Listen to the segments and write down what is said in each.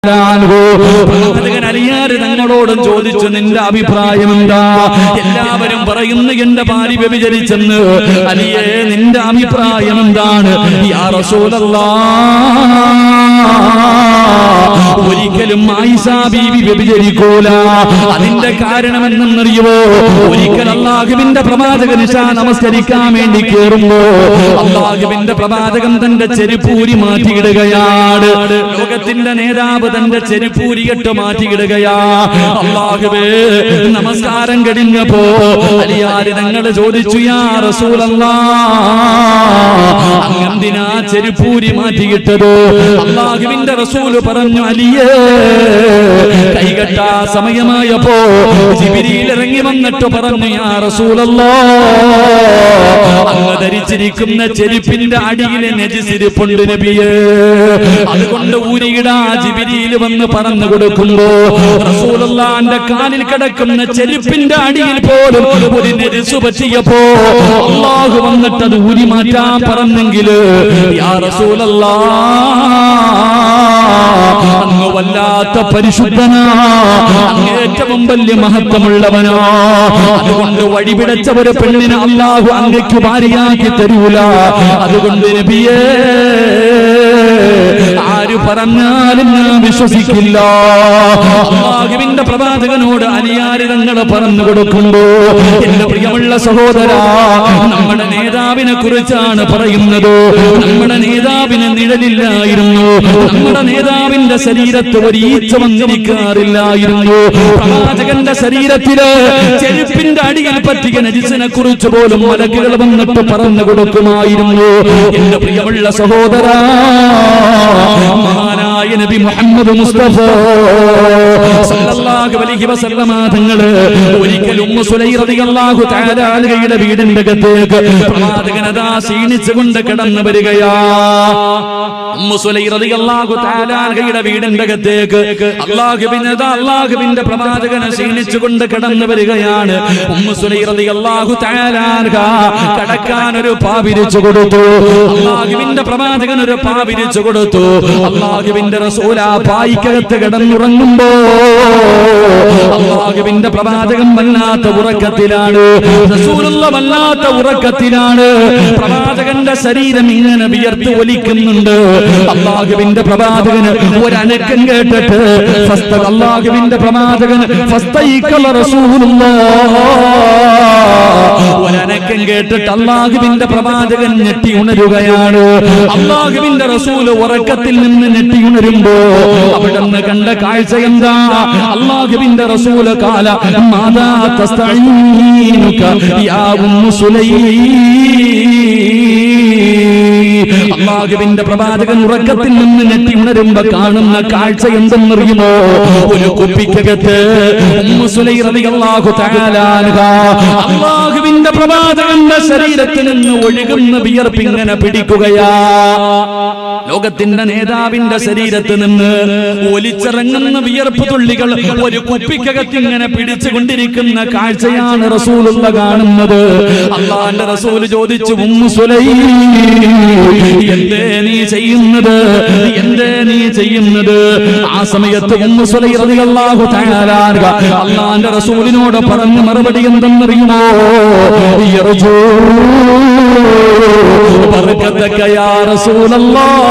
പ്രവാചകൻ അലിയാർ തങ്ങളോടും ചോദിച്ചു, നിന്റെ അഭിപ്രായം എന്താ? എല്ലാവരും പറയുന്നു എന്റെ ഭാര്യ വ്യഭിചരിച്ചെന്ന്. അലിയേ, നിന്റെ അഭിപ്രായം എന്താണ്? യാ റസൂലല്ലാഹ്, ഒരിക്കലും ആയിഷ ബീവി വ്യഭിചരിക്കൂല. അതിന്റെ കാരണം എന്തെന്നറിയുമോ? ഒരിക്കൽ അല്ലാഹുവിന്റെ പ്രവാചകൻ ഇശാ നമസ്കരിക്കാൻ വേണ്ടി കേറുമ്പോ അല്ലാഹുവിന്റെ പ്രവാചകൻ തന്റെ ചെരുപ്പൂരി മാറ്റിയിടുകയാണ്. ലോകത്തിന്റെ നേതാവ് തന്റെ ചെരുപ്പൂരിയിട്ട് മാറ്റിയിടുകയാ. അല്ലാഹുവേ, നമസ്കാരം കഴിഞ്ഞപ്പോ അലിയാര് തങ്ങൾ ചോദിച്ചു, യാ റസൂലല്ലാഹ്, അങ്ങെന്തിനാ ചെരുപ്പൂരി മാറ്റിയിട്ടത്? അല്ലാഹുവിന്റെ റസൂല് പറഞ്ഞു, അലിയേ, കൈകെട്ടാ സമയമായപ്പോ ജിബ്രീൽ ഇറങ്ങി വന്നിട്ട് പറഞ്ഞു, യാ റസൂലല്ലാഹ്, അങ്ങ് ധരിച്ചിരിക്കുന്ന ചെരുപ്പിന്റെ അടിയിലെ നജിസിരിപ്പുണ്ട് നബിയേ, അതുകൊണ്ട് ഊരിയിടാ. ജിബ്രീൽ വന്ന് പറഞ്ഞു കൊടുക്കുമ്പോ റസൂലുള്ളാഹിന്റെ കാലിൽ കിടക്കുന്ന ചെരുപ്പിന്റെ അടിയിൽ പോലും ഒരു നജിസ് പറ്റിയപ്പോ അല്ലാഹു വന്നിട്ട് അത് ഊരി മാറ്റാൻ പറഞ്ഞെങ്കിൽ യാ റസൂലല്ലാഹ്, അങ്ങ് വല്ലാത്ത പരിശുദ്ധനാ, അങ്ങ് ഏറ്റവും വലിയ മഹത്വമുള്ളവനാ. അതുകൊണ്ട് വഴിപിടച്ച ഒരു പെണ്ണിനെ അല്ലാഹു അങ്ങയ്ക്ക് ഭാര്യയാക്കി തരൂല. അതുകൊണ്ട് നബിയേ, ആര് പറഞ്ഞാലും ഞാൻ വിശ്വസിക്കില്ല. അല്ലാഹുവിന്റെ പ്രവാചകനോട് അലിയാർ തങ്ങൾ പറഞ്ഞു കൊടുക്കുമ്പോ, എന്റെ പ്രിയമുള്ള സഹോദരാ, നമ്മുടെ നേതാവിനെ കുറിച്ചാണ് പറയുന്നത്. നമ്മുടെ നേതാവിന് നിഴലില്ലായിരുന്നു. നമ്മുടെ നേതാവിന്റെ ശരീരത്ത് ഒരു ഈച്ച വന്നിരിക്കാറില്ലായിരുന്നു. പ്രവാചകന്റെ ശരീരത്തില് ചെരുപ്പിന്റെ അടിയിൽ പറ്റിയ നജിസിനെ കുറിച്ച് പോലും മലക്കുകൾ വന്നിട്ട് പറഞ്ഞു കൊടുക്കുമായിരുന്നു. എന്റെ പ്രിയമുള്ള സഹോദരാ, മഹാനായ നബി മുഹമ്മദ് മുസ്തഫ സല്ലല്ലാഹു അലൈഹി വസല്ലമ തങ്ങൾ ഒരിക്കൽ ഉമ്മു സുലൈം റളിയല്ലാഹു തആല അൻഹയുടെ വീടിന്റെ അകത്തേക്ക് പ്രവാചകൻ അതാ ക്ഷീണിച്ചുകൊണ്ട് കടന്നു വരികയാ. ഉമ്മു സുലൈം റളിയല്ലാഹു തആല അൻഹയുടെ വീടിന്റെ അകത്തേക്ക് അല്ലാഹുവിന്റെ പ്രവാചകൻ ക്ഷീണിച്ചുകൊണ്ട് കടന്നു വരികയാണ്. ഉമ്മു സുലൈം റളിയല്ലാഹു തആല അൻഹ കടക്കാൻ ഒരു പാ വിരിച്ചു കൊടുത്തു. അല്ലാഹുവിന്റെ പ്രവാചകൻ ഒരു പാ വിരിച്ചു കൊടുത്തു. അല്ലാഹുവിന്റെ റസൂൽ ആ പായിക്കകത്ത് കിടന്നുറങ്ങുമ്പോ അല്ലാഹുവിന്റെ പ്രവാചകൻ വല്ലാത്ത ഉറക്കത്തിലാണ്. റസൂലുള്ളാഹി വല്ലാത്ത ഉറക്കത്തിലാണ്. പ്രവാചകന്റെ ശരീരം ഇങ്ങനെ വിയർത്ത് ഒലിക്കുന്നുണ്ട്. അല്ലാഹുവിന്റെ പ്രവാചകന് ഒരനക്കം കേട്ടിട്ട് അല്ലാഹുവിന്റെ പ്രവാചകൻ ഒരനക്കം കേട്ടിട്ട് അല്ലാഹുവിന്റെ പ്രവാചകൻ ഞെട്ടി ഉണരുകയാണ്. അല്ലാഹുവിന്റെ റസൂല് ഉറക്കത്തിൽ നിന്ന് ഞെട്ടി ഉണരുമ്പോ അവിടുന്ന് കണ്ട കാഴ്ച എന്താ? അല്ലാഹുവിന്റെ റസൂല് കാല മാദാ തസ്തഈനുക യാ ഉമ്മു സുലൈം. അല്ലാഹുവിന്റെ പ്രവാചകൻ ഉറക്കത്തിൽ നിന്ന് ഞെട്ടി ഉണരുമ്പോ കാണുന്ന കാഴ്ച എന്തെന്നറിയുമോ? ഒരു കുപ്പിക്കകത്ത് ഉമ്മു സുലൈം റളിയല്ലാഹു തആല അൻഹ അല്ലാഹുവിന്റെ പ്രവാചകന്റെ ശരീരത്തിൽ നിന്ന് ഒഴുകുന്ന വിയർപ്പ് ഇങ്ങനെ പിടിക്കുകയാ. ലോകത്തിന്റെ നേതാവിന്റെ ശരീരത്തിൽ നിന്ന് ഒലിച്ചിറങ്ങുന്ന വിയർപ്പ് തുള്ളികൾ ഒരു കുപ്പിക്കകത്ത് ഇങ്ങനെ പിടിച്ചുകൊണ്ടിരിക്കുന്ന കാഴ്ചയാണ് റസൂലുള്ളാഹി കാണുന്നത്. അല്ലാഹുവിന്റെ റസൂൽ ചോദിച്ചു, ഉമ്മു സുലൈം, എന്തേ നീ ചെയ്യുന്നത്? എന്തേ നീ ചെയ്യുന്നത്? ആ സമയത്ത് ഉമ്മു സുലൈം റളിയല്ലാഹു തആല അൻഹ അല്ലാഹുവിന്റെ റസൂലിനോട് പറഞ്ഞ മറുപടി എന്തെന്നറിയുമോ? യർജൂ ബറകതക യാ റസൂലല്ലാഹ്.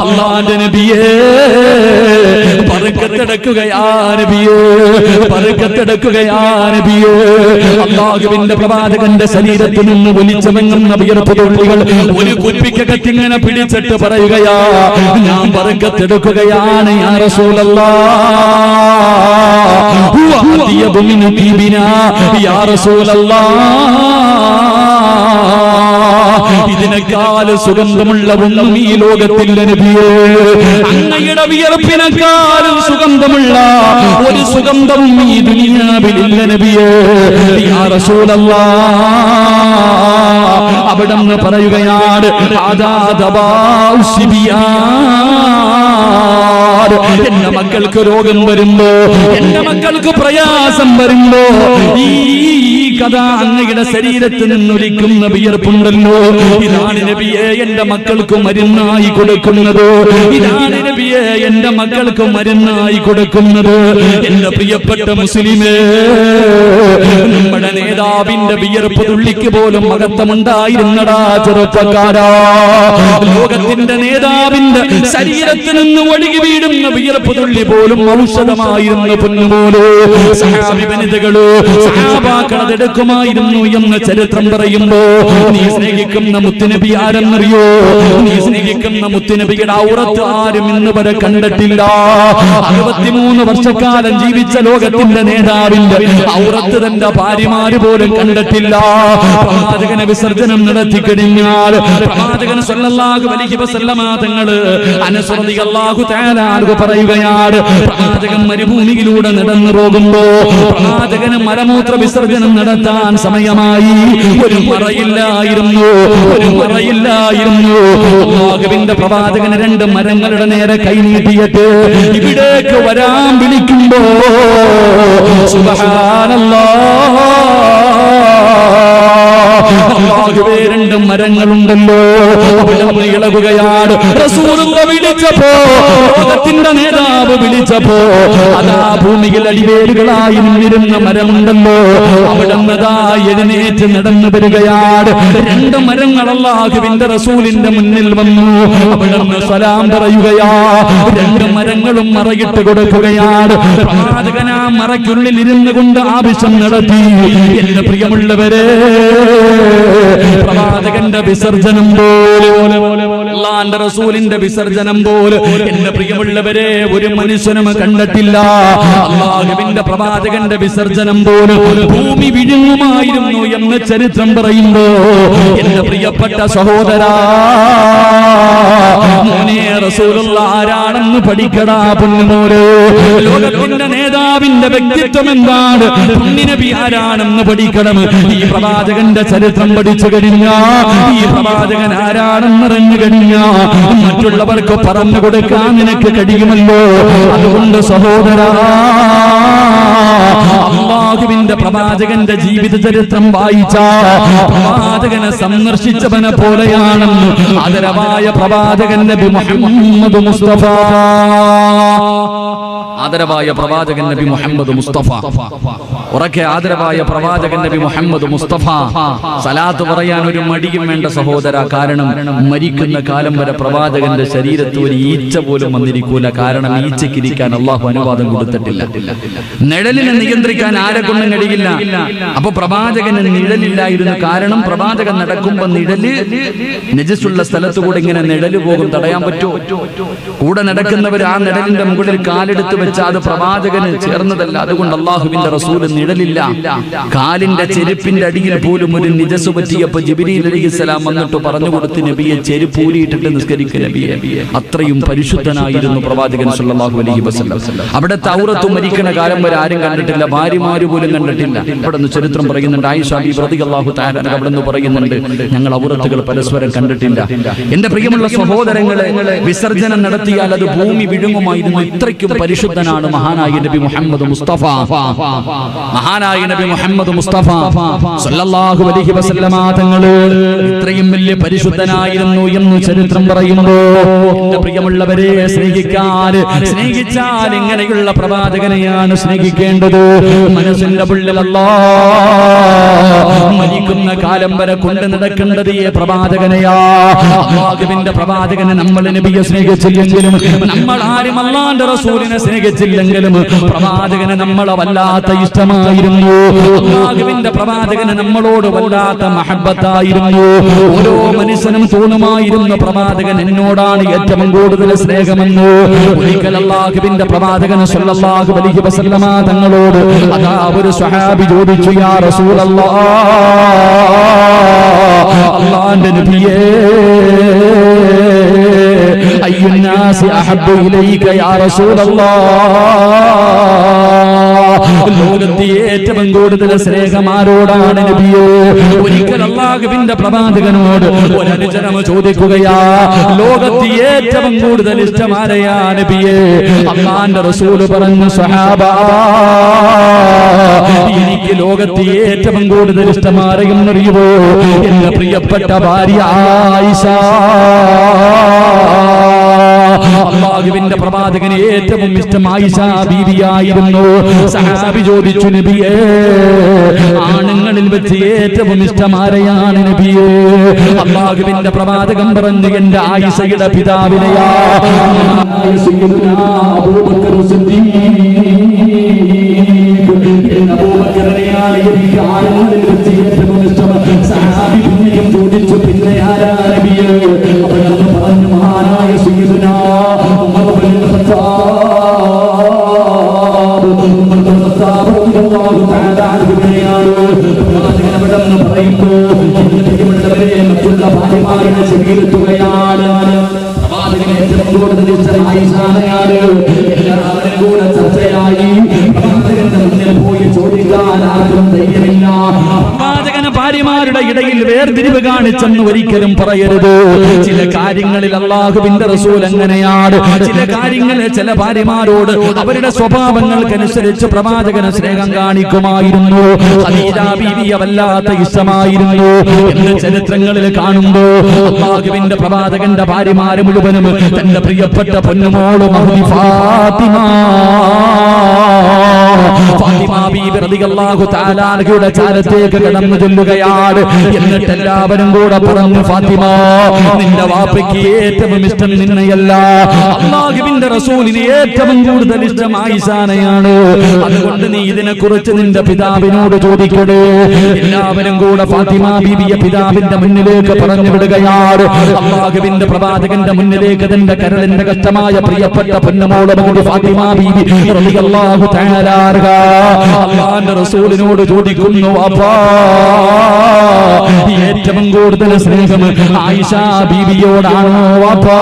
അല്ലാഹുവിന്റെ നബിയേ, ബറകത്തെടുക്കുകയാ നബിയേ, ബറകത്തെടുക്കുകയാ നബിയേ. അല്ലാഹുവിന്റെ പ്രവാചകന്റെ ശരീരത്തിൽ നിന്ന് ഒലിച്ചിറങ്ങുന്ന വിയർപ്പ് തുള്ളികൾ ഒരു കുപ്പിക്കകത്ത് ഇങ്ങനെ പിടിച്ചിട്ട് പറയുകയാ, ഞാൻ ബറകത്തെടുക്കുകയാണ് യാ റസൂലല്ലാഹ്. ഹുവ അത്യബു മിൻ തീബിനാ യാ റസൂലല്ലാഹ്. ഇതിനേക്കാൾ സുഗന്ധമുള്ള ഒന്നും ഈ ലോകത്തില്ല നബിയേ. അങ്ങയുടെ വിയർപ്പിനേക്കാളും സുഗന്ധമുള്ള ഒരു സുഗന്ധവും ഈ ദുനിയാവിലില്ല നബിയേ യാ റസൂലല്ലാഹ്. അവിടുന്ന് പറയുകയാണ്, എന്റെ മക്കൾക്ക് രോഗം വരുമ്പോ, എന്റെ മക്കൾക്ക് പ്രയാസം വരുമ്പോ ഈ കഥ അങ്ങയുടെ ശരീരത്തിൽ നിന്നൊലിക്കുന്ന വിയർപ്പുണ്ടല്ലോ, ഇതാണ് നബിയെ എന്റെ മക്കൾക്ക് മരുന്നായി കൊടുക്കുന്നത്, ഇതാണ് നബിയെ എന്റെ മക്കൾക്ക് മരുന്നായി കൊടുക്കുന്നത്. എന്റെ പ്രിയപ്പെട്ട മുസ്ലിമേ, നമ്മുടെ നേതാവിന്റെ വിയർപ്പ് തുള്ളിക്ക് പോലും മഹത്വമുണ്ടായിരുന്നടാ ചെറുപ്പക്കാരാ. ലോകത്തിന്റെ നേതാവിന്റെ ശരീരത്തിൽ നിന്ന് ഒഴുകി വീഴുന്ന വിയർപ്പ് തുള്ളി പോലും ഔഷധമായിരുന്നു പൊന്നുപോലെ. സഹാബി വനിതകള് സഹാബാക്കൾ അതെടുക്കുമായിരുന്നു എന്ന് ചരിത്രം പറയുമ്പോ, നീ സ്നേഹിക്കുന്ന മുത്തുനബി ആരെന്നറിയോ? നീ സ്നേഹിക്കുന്ന മുത്തുനബിയുടെ ഔറത്ത് ആരും ഇന്ന് വരെ കണ്ടിട്ടില്ല. 63 വർഷക്കാലം ജീവിച്ച ലോകത്തിന്റെ നേതാവിന്റെ ഔറത്ത് തന്റെ ഭാര്യമാര് പോലും കണ്ടിട്ടില്ല. പ്രവാചകനെ വിസർജനം നടത്തി കഴിഞ്ഞാൽ പ്രവാചകൻ സല്ലല്ലാഹു അലൈഹി വസല്ലമ തങ്ങള് അനസ് റളിയല്ലാഹു തആല അൻഹു പറയുകയാണ്, പ്രവാചകൻ മരുഭൂമിയിലൂടെ നടന്നു പോകുമ്പോ പ്രവാചകന് മലമൂത്ര വിസർജനം നടത്താൻ സമയമായി. ഒരു മറയില്ലായിരുന്നു, ഒരു മറയില്ലായിരുന്നു. അല്ലാഹുവിന്റെ പ്രവാചകന് 2 മരങ്ങളുടെ നേരെ കൈനീട്ടിയിട്ട് ഇവിടേക്ക് വരാൻ വിളിക്കുമ്പോ സുബ്ഹാനല്ലാഹ്, അല്ലാഹുവേ 2 മരങ്ങളുണ്ടല്ലോ, അവിടെ ഇളകുകയാണ്. റസൂലുള്ളാഹി വിളിച്ചപ്പോ, ലോകത്തിന്റെ നേതാവ് വിളിച്ചപ്പോ, അതാ ഭൂമിയിൽ അടിവേരുകളായി നിന്നിരുന്ന മരമുണ്ടല്ലോ, അവിടെ എഴുന്നേറ്റ് നടന്നു വരികയാണ്. 2 മരങ്ങൾ അല്ലാഹുവിന്റെ റസൂലിന്റെ മുന്നിൽ വന്നു. അവിടെ സലാം പറയുകയാ. 2 മരങ്ങളും മറയിട്ട് കൊടുക്കുകയാണ്. പ്രവാചകൻ ആ മറയ്ക്കുള്ളിൽ ഇരുന്നു കൊണ്ട് ആവശ്യം നടത്തി. എന്റെ പ്രിയമുള്ളവരെ, പ്രവാചകന്റെ വിസർജനം പോലെ, അല്ലാഹുവിന്റെ റസൂലിന്റെ വിസർജനം പോലെ എന്റെ പ്രിയമുള്ളവരെ ഒരു മനുഷ്യനും കണ്ടിട്ടില്ല. അല്ലാഹുവിന്റെ പ്രവാചകന്റെ വിസർജനം പോലെ ഭൂമി വിഴുങ്ങുമായിരുന്നു എന്ന് ചരിത്രം പറയുമ്പോ, എന്റെ പ്രിയപ്പെട്ട സഹോദരാ, മോനെ റസൂലുള്ളാഹി ആരാണെന്ന് പഠിക്കടാ പൊന്നുമോനെ. ലോകത്തിന്റെ നേതാവിന്റെ വ്യക്തിത്വം എന്താണ്, പുണ്യനബി ആരാണെന്ന് പഠിക്കണം. ഈ പ്രവാചകന്റെ ചരിത്രം പഠിച്ചു കഴിഞ്ഞാ, ഈ പ്രവാചകൻ ആരാണെന്നറിഞ്ഞു കഴിഞ്ഞാ മറ്റുള്ളവർക്ക് പറഞ്ഞു കൊടുക്കാൻ നിനക്ക് കഴിയുമല്ലോ. അതുകൊണ്ട് സഹോദരാ, അല്ലാഹുവിന്റെ പ്രവാചകന്റെ ജീവിത ചരിത്രം വായിച്ച പ്രവാചകനെ സന്ദർശിച്ചവനെ പോലെയാണെന്ന് ആദരവായ പ്രവാചകൻ നബി മുഹമ്മദ് മുസ്തഫ, ആദരവായ പ്രവാചകൻ നബി മുഹമ്മദ് മുസ്തഫ. ഉറക്കെ ആദരവായ പ്രവാചകൻ നബി മുഹമ്മദ് മുസ്തഫ. സലാത്ത് പറയാൻ ഒരു മടിയും വേണ്ട സഹോദര. കാരണം മരിക്കുന്ന കാലം വരെ പ്രവാചകന്റെ ശരീരത്തിൽ ഒരു ഈച്ച പോലും വന്നിരിക്കൂല. കാരണം ഈച്ചക്കിരിക്കാൻ അള്ളാഹു അനുവാദം കൊടുത്തിട്ടില്ല. നിഴലിനെ നിയന്ത്രിക്കാൻ ആരെ കൊണ്ടും കഴിയില്ല. അപ്പൊ പ്രവാചകന് നിഴലില്ലായിരുന്നു. കാരണം പ്രവാചകൻ നടക്കുമ്പോ നിഴല് നജസുള്ള സ്ഥലത്തുകൂടെ ഇങ്ങനെ നിഴല് പോകും. തടയാൻ പറ്റുമോ? കൂടെ നടക്കുന്നവർ ആ നിഴലിന്റെ മുകളിൽ കാലെടുത്ത് വെച്ചാൽ അത് പ്രവാചകന് ചേർന്നതല്ല. അതുകൊണ്ട് അള്ളാഹുവിന്റെ റസൂൽ നിഴലില്ല. കാലിന്റെ ചെരുപ്പിന്റെ അടിയിൽ പോലും ഒരു നിജസ് പറ്റിയപ്പോ ജിബ്രീൽ അലൈഹിസ്സലാം വന്നിട്ട് പറഞ്ഞു കൊടുത്ത്, നബിയെ ചെരുപ്പ് ഊരിയിട്ടിട്ട് നിസ്കരിക്കുക നബിയെ. അത്രയും പരിശുദ്ധനായിരുന്നു പ്രവാചകൻ സല്ലല്ലാഹു അലൈഹി വസല്ലം. അവിടെ ഔറത്ത് മരിക്കണ കാലം വരെ ആരും കണ്ടിട്ടില്ല. ഭാര്യമാര് പോലും കണ്ടിട്ടില്ല. അവിടെ നിന്ന് ചരിത്രം പറയുന്നുണ്ട്. ആയിഷ ബീവി റളിയല്ലാഹു തആല അവിടെ നിന്ന് പറയുന്നുണ്ട്, ഞങ്ങൾ ഔറത്തുകൾ പരസ്പരം കണ്ടിട്ടില്ല. എന്റെ പ്രിയമുള്ള സഹോദരങ്ങളെ, വിസർജനം നടത്തിയാൽ അത് ഭൂമി വിഴുങ്ങുമായിരുന്നു. ഇത്രയ്ക്കും പരിശുദ്ധനാണ് മഹാനായ നബി മുഹമ്മദ് മുസ്തഫ. മഹാനായ നബി മുഹമ്മദ് മുസ്തഫ സല്ലല്ലാഹു അലൈഹി വസല്ലമ തങ്ങള് ഇത്രയും വലിയ പരിശുദ്ധനായിരുന്നു എന്ന് ചരിത്രം പറയുമ്പോ, എന്റെ പ്രിയമുള്ളവരെ, സ്നേഹിച്ചാൽ ഇങ്ങനെയുള്ള പ്രവാചകനെയാണ് സ്നേഹിക്കേണ്ടത്. മനസ്സിന്റെ ഉള്ളിൽ അല്ലാഹ് മരിക്കുന്ന കാലം വരെ കൊണ്ട് നടക്കേണ്ടത് ഈ പ്രവാചകനെയാ. അല്ലാഹുവിന്റെ പ്രവാചകനെ നമ്മൾ നബിയെ സ്നേഹിച്ചില്ലെങ്കിലും, നമ്മൾ ആരും അല്ലാഹുവിന്റെ റസൂലിനെ സ്നേഹിച്ചില്ലെങ്കിലും, പ്രവാചകനെ നമ്മളെ വല്ലാത്ത ഇഷ്ടമായിരുന്നു. അല്ലാഹുവിന്റെ പ്രവാചകനെ നമ്മളോട് വല്ലാത്ത മഹബ്ബത്തായിരുന്നു. ഓരോ മനുഷ്യനും തോന്നുമായിരുന്നു, പ്രവാചകൻ എന്നോടാണ് ഏറ്റവും കൂടുതൽ സ്നേഹമെന്ന്. ഒരിക്കൽ അല്ലാഹുവിന്റെ പ്രവാചകൻ സല്ലല്ലാഹു അലൈഹി വസല്ലമ തങ്ങളോട് അതാ ഒരു സ്വഹാബി ചോദിച്ചു, യാ റസൂലല്ലാഹ്, അല്ലാഹുവിന്റെ നബിയേ, അയ്യുന്നാസി അഹബ്ബു ഇലൈക യാ റസൂലല്ലാഹ്, ലോകത്തെ ഏറ്റവും കൂടുതൽ സ്നേഹമാരോടാണ് നബിയേ? ഒരിക്കൽ അല്ലാഹുവിന്റെ പ്രവാചകനോട് ഒരനുചരം ചോദിക്കുകയാ, ലോകത്തെ ഏറ്റവും കൂടുതൽ ഇഷ്ടമാരെയാ നബിയേ? അല്ലാഹുവിന്റെ റസൂൽ പറഞ്ഞു, സ്വഹാബാ, എനിക്ക് ലോകത്തെ ഏറ്റവും കൂടുതൽ ഇഷ്ടമാരെയെന്നറിയുമോ? എന്റെ പ്രിയപ്പെട്ട ഭാര്യ ആയിഷ. അല്ലാഹുവിന്റെ പ്രവാചകന് ഏറ്റവും ഇഷ്ടം ആയിഷ ബീവിയായിരുന്നു. സഹാബി ചോദിച്ചു, നബിയേ, ആണുങ്ങളിൽ വെച്ച് ഏറ്റവും ഇഷ്ടം ആരെയാണ് നബിയേ? അല്ലാഹുവിന്റെ പ്രവാചകൻ പറഞ്ഞു, എന്റെ ആയിഷയുടെ പിതാവിനെയാ. അബൂബക്കർ സിദ്ദീഖ്, അബൂബക്കറിനെയാണ് എനിക്ക് ആണുങ്ങളിൽ വെച്ച് ഏറ്റവും ഇഷ്ടം. സഹാബി പിന്നെയും ചോദിച്ചു, പിന്നെ ആരാ നബിയേ? അവരെന്ന് പറഞ്ഞു, മഹാനായ സയ്യിദുനാ ഉമർ ഇബ്നുൽ ഖത്താബ്. ഉമർ ഇബ്നുൽ ഖത്താബ് റളിയല്ലാഹു തആല അൻഹുവിനെയാണ് പ്രവാചകൻ അവിടെന്ന് പറയുന്നു. പ്രിയമുള്ളവരെ, മറ്റുള്ള ഭാര്യമാരുടെ ശരീരത്തുകയാണ് പ്രവാചകൻ ഏറ്റവും കൂടുതൽ ഇഷ്ടം ആയിഷാനെയാണ്. എല്ലാവരും കൂടെ ചർച്ചയായി. പ്രവാചകന്റെ മുന്നിൽ പോയി ചോദിക്കാൻ ആർക്കും ധൈര്യമില്ല. പ്രവാചകന് ഭാര്യമാരുടെ ഇടയിൽ വേർതിരിവ് കാണിച്ചെന്ന് ഒരിക്കലും പറയരുത്. ചില കാര്യങ്ങളിൽ അല്ലാഹുവിന്റെ റസൂൽ അങ്ങനെയാണ്. ചില കാര്യങ്ങളിൽ ചില ഭാര്യമാരോട് അവരുടെ സ്വഭാവങ്ങൾക്കനുസരിച്ച് പ്രവാചകന് സ്നേഹം കാണിക്കുമായിരുന്നു. ഖദീജ ബീവിയെ വല്ലാത്ത ഇഷ്ടമായിരുന്നു എന്ന് ചരിത്രങ്ങളിൽ കാണുമ്പോ അല്ലാഹുവിന്റെ പ്രവാചകന്റെ ഭാര്യമാര് മുഴുവനും തന്റെ പ്രിയപ്പെട്ട പൊന്നുമോള് മഹദി ഫാത്തിമ ബീവി റളിയല്ലാഹു തആല അൻഹയുടെ ചാരത്തേക്ക് കടന്നു ചെല്ലുകയാണ്. എന്നിട്ട് എല്ലാവരും കൂടെ പറഞ്ഞു, ഫാത്തിമ, നിന്റെ വാപ്പയ്ക്ക് ഏറ്റവും ഇഷ്ടം നിന്നെയല്ല, അല്ലാഹുവിന്റെ റസൂലിന് ഏറ്റവും കൂടുതൽ ഇഷ്ടം ആയിഷാനെയാണ്. അതുകൊണ്ട് നീ ഇതിനെക്കുറിച്ച് നിന്റെ പിതാവിനോട് ചോദിക്കണേ. എല്ലാവരും കൂടെ ഫാത്തിമ ബീവിയെ പിതാവിന്റെ മുന്നിലേക്ക് പറഞ്ഞു വിടുകയാണ്. അല്ലാഹുവിന്റെ പ്രവാചകന്റെ മുന്നിലേക്ക് തന്റെ കരളിന്റെ കഷ്ടമായ പ്രിയപ്പെട്ട പൊന്നുമോള് മഹദി ഫാത്തിമ ബീവി റളിയല്ലാഹു തആല അല്ലാഹുവിന്റെ റസൂലിനോട് ചോദിക്കുന്നു, വാപ്പാ, ഏറ്റവും കൂടുതൽ സ്നേഹം ആയിഷ ബീവിയോടാണോ വാപ്പാ?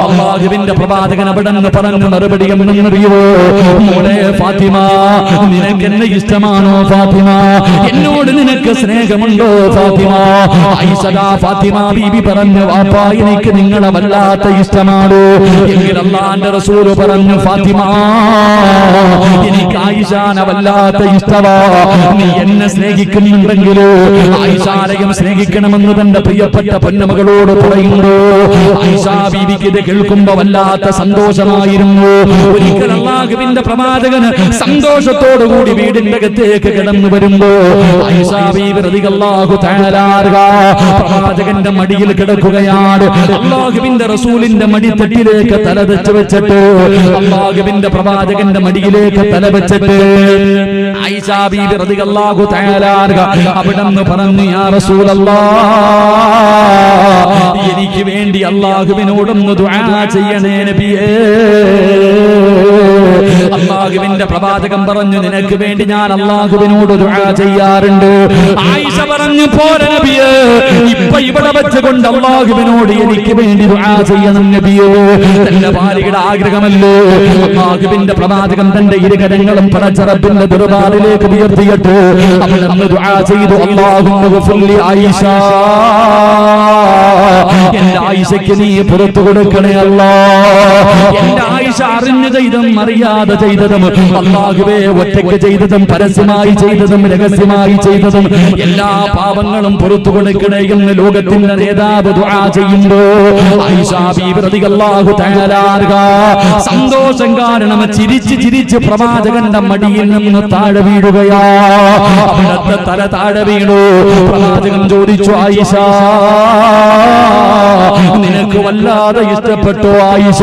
അല്ലാഹുവിന്റെ പ്രവാചകൻ അവിടെ നിന്ന് പറഞ്ഞു മറുപടി എന്നറിയോ? മോളെ ഫാത്തിമ, നിനക്ക് എന്നെ ഇഷ്ടമാണോ ഫാത്തിമ? എന്നോട് നിനക്ക് സ്നേഹമുണ്ടോ ഫാത്തിമ? ആയിഷാ ഫാത്തിമ ബീബി പറഞ്ഞു, വാപ്പാ, എനിക്ക് നിങ്ങളെ വല്ലാത്ത ഇഷ്ടമാണ്. എങ്കിൽ അല്ലാഹുവിന്റെ റസൂൽ പറഞ്ഞു, ഫാത്തിമ, എനിക്ക് ആയിഷാനെ വല്ലാത്ത ഇഷ്ടമാ. നീ എന്നെ സ്നേഹിക്കുന്നുണ്ടെങ്കിലോ ആയിഷാനെയും സ്നേഹിക്കണമെന്ന് തന്റെ പ്രിയപ്പെട്ട പൊന്നുമകളോട് പറയുന്നു. ആയിഷാ ബീവിക്ക് ഇത് കേൾക്കുമ്പോ വല്ലാത്ത സന്തോഷമായിരുന്നു. ഒരിക്കൽ അല്ലാഹുവിന്റെ പ്രവാചകന് സന്തോഷത്തോടുകൂടി വീടിന്റെ അകത്തേക്ക് കിടന്നു വരുമ്പോ ആയിഷാ ബീവി റളിയല്ലാഹു തആല പ്രവാചകന്റെ മടിയിൽ കിടക്കുകയാണ്. അല്ലാഹുവിന്റെ റസൂലിന്റെ മടിത്തട്ടിലേക്ക് തല വെച്ചിട്ട് അല്ലാഹുവിന്റെ പ്രവാചകന്റെ മടിയിലേക്ക് തല വെച്ചിട്ട് ആയിഷാ ബീവി റളിയല്ലാഹു തആല അവിടെന്ന് പറഞ്ഞു, യാ റസൂലല്ലാഹ്, എനിക്ക് വേണ്ടി അല്ലാഹുവിനോടൊന്ന് ദുആ ചെയ്യണേ നബിയേ. അല്ലാഹുവിന്റെ പ്രവാചകൻ പറഞ്ഞു, നിനക്ക് വേണ്ടി ഞാൻ അല്ലാഹുവിനോട് ദുആ ചെയ്യാറുണ്ട്. ആയിഷ പറഞ്ഞു, പോരെ നബിയേ, ഇപ്പൊ ഇവിടെ വെച്ചുകൊണ്ട് അല്ലാഹുവിനോട് എനിക്ക് വേണ്ടി ദുആ ചെയ്യണം നബിയേ. തന്റെ ഭാര്യയുടെ ആഗ്രഹമല്ലോ. അല്ലാഹുവിന്റെ പ്രവാചകൻ തന്റെ ഇരുകരങ്ങളും പടച്ച റബ്ബിന്റെ ദർബാറിലേക്ക് ഉയർത്തിയിട്ട് അവിടുന്ന് ദുആ ചെയ്തു, അല്ലാഹുമ്മ ഗഫിർലി ആയിഷ, എന്റെ ആയിഷയ്ക്ക് നീ പുറത്തു കൊടുക്കണേ അല്ലാഹ്. എന്റെ ആയിഷ അറിഞ്ഞു ചെയ്തും അറിയാതെ ചെയ്തതും അല്ലാഹുവേ ഒറ്റയ്ക്ക് ചെയ്തതും പരസ്യമായി ചെയ്തതും രഹസ്യമായി ചെയ്തതും എല്ലാ പാപങ്ങളും പുറത്തു കൊടുക്കണേ എന്ന് ലോകത്തിന്റെ നേതാവ് ദുആ ചെയ്യുമ്പോ ആയിഷാ ബീവി റളിയല്ലാഹു തആല സന്തോഷം കാരണം ചിരിച്ച് ചിരിച്ച് പ്രവാചകന്റെ മടിയിൽ നിന്ന് താഴെ വീഴുകയാ. അവിടുത്തെ തല താഴെ വീണു. പ്രവാചകൻ ചോദിച്ചു, ആയിഷ, നിനക്ക് വല്ലാതെ ഇഷ്ടപ്പെട്ടു ആയിഷ?